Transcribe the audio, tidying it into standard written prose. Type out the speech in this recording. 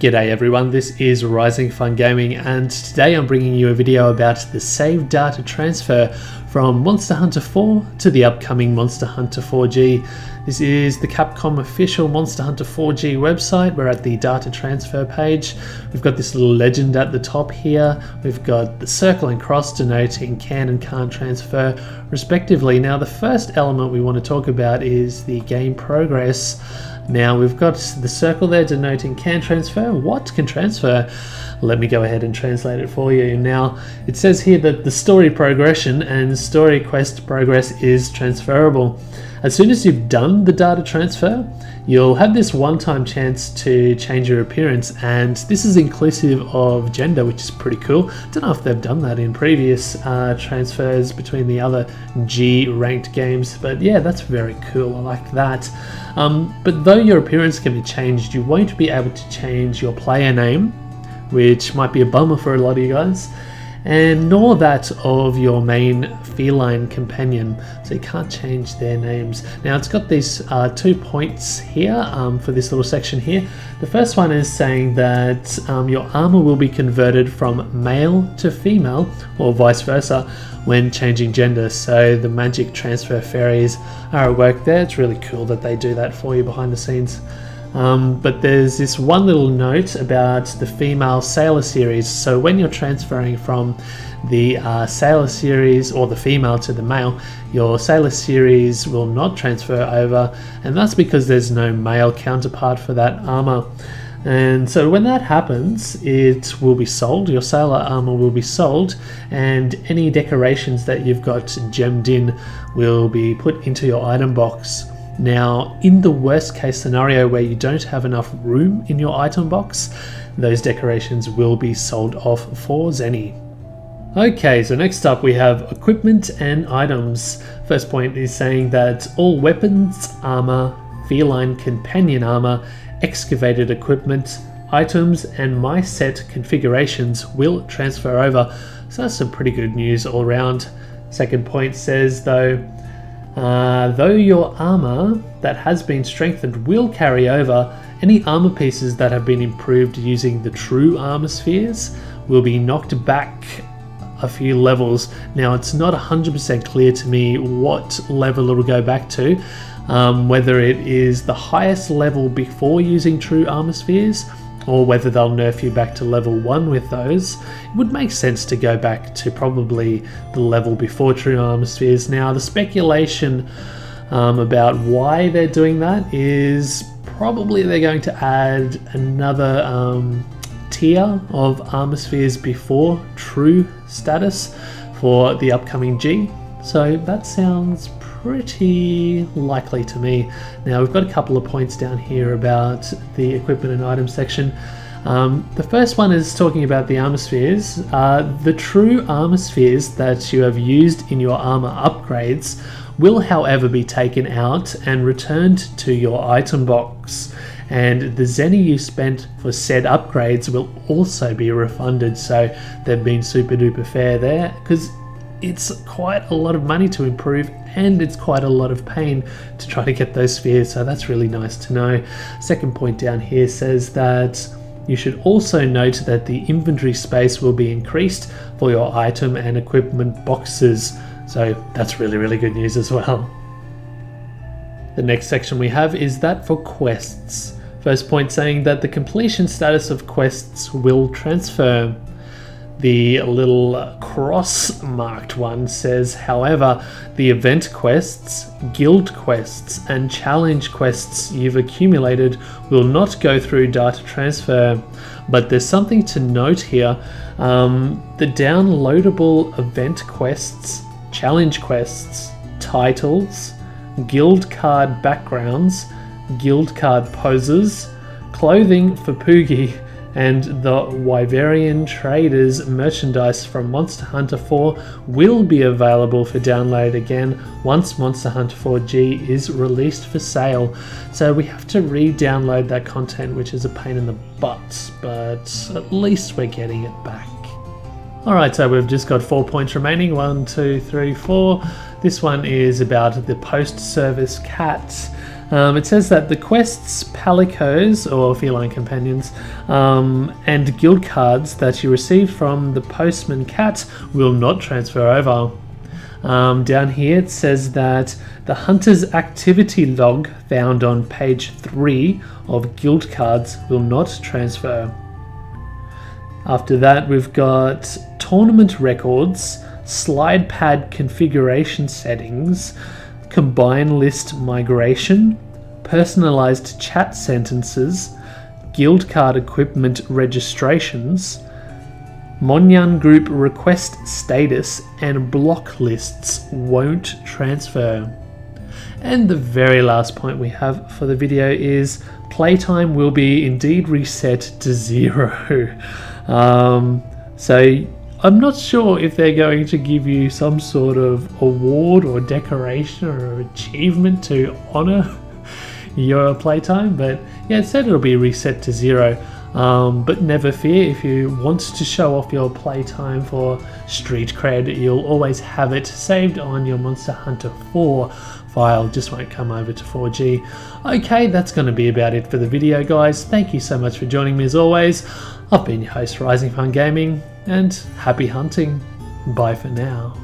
G'day everyone, this is RisingFunGaming and today I'm bringing you a video about the save data transfer from Monster Hunter 4 to the upcoming Monster Hunter 4G. This is the Capcom official Monster Hunter 4G website. We're at the data transfer page. We've got this little legend at the top here. We've got the circle and cross denoting can and can't transfer respectively. Now the first element we want to talk about is the game progress. Now we've got the circle there denoting can transfer. What can transfer? Let me go ahead and translate it for you. Now it says here that the story progression and story quest progress is transferable. As soon as you've done the data transfer, you'll have this one-time chance to change your appearance, and this is inclusive of gender, which is pretty cool. Don't know if they've done that in previous transfers between the other G ranked games, but yeah, that's very cool. I like that. But though your appearance can be changed, you won't be able to change your player name, which might be a bummer for a lot of you guys, and nor that of your main feline companion, so you can't change their names. Now it's got these 2 points here for this little section here. The first one is saying that your armor will be converted from male to female or vice versa when changing gender, so the magic transfer fairies are at work there. It's really cool that they do that for you behind the scenes. But there's this one little note about the female Sailor series. So when you're transferring from the Sailor series or the female to the male, your Sailor series will not transfer over, and that's because there's no male counterpart for that armor. And so when that happens, it will be sold. Your Sailor armor will be sold, and any decorations that you've got gemmed in will be put into your item box. Now, in the worst case scenario where you don't have enough room in your item box, those decorations will be sold off for Zenny. Okay, so next up we have equipment and items. First point is saying that all weapons, armor, feline companion armor, excavated equipment, items, and my set configurations will transfer over. So that's some pretty good news all around. Second point says though your armor that has been strengthened will carry over, any armor pieces that have been improved using the true armor spheres will be knocked back a few levels. Now it's not 100% clear to me what level it'll go back to, whether it is the highest level before using true armor spheres, or whether they'll nerf you back to level 1 with those. It would make sense to go back to probably the level before true armor spheres. Now the speculation about why they're doing that is probably they're going to add another tier of armor spheres before true status for the upcoming G. So that sounds pretty likely to me. Now we've got a couple of points down here about the equipment and item section. The first one is talking about the armor spheres. The true armor spheres that you have used in your armor upgrades will however be taken out and returned to your item box, and the Zenny you spent for said upgrades will also be refunded. So they've been super duper fair there, because it's quite a lot of money to improve and it's quite a lot of pain to try to get those spheres, so that's really nice to know. Second point down here says that you should also note that the inventory space will be increased for your item and equipment boxes, so that's really good news as well. The next section we have is that for quests. First point saying that the completion status of quests will transfer. The little cross marked one says, however, the event quests, guild quests, and challenge quests you've accumulated will not go through data transfer. But there's something to note here. The downloadable event quests, challenge quests, titles, guild card backgrounds, guild card poses, clothing for Poogie, and the Wyverian Traders merchandise from Monster Hunter 4 will be available for download again once Monster Hunter 4G is released for sale. So we have to re-download that content, which is a pain in the butt, but at least we're getting it back. Alright, so we've just got 4 points remaining. 1, 2, 3, 4. This one is about the post-service cat. It says that the quests, palicos, or feline companions, and guild cards that you received from the postman cat will not transfer over. Down here it says that the hunter's activity log found on page 3 of guild cards will not transfer. After that we've got tournament records, slide pad configuration settings, combine list migration, personalized chat sentences, guild card equipment registrations, Monyan group request status, and block lists won't transfer. And the very last point we have for the video is playtime will be indeed reset to 0. So I'm not sure if they're going to give you some sort of award or decoration or achievement to honor your playtime, but yeah, it said it'll be reset to 0. But never fear, if you want to show off your playtime for street cred, you'll always have it saved on your Monster Hunter 4 file, just won't come over to 4G. Okay, that's going to be about it for the video, guys. Thank you so much for joining me as always. I've been your host, RisingFunGaming, and happy hunting. Bye for now.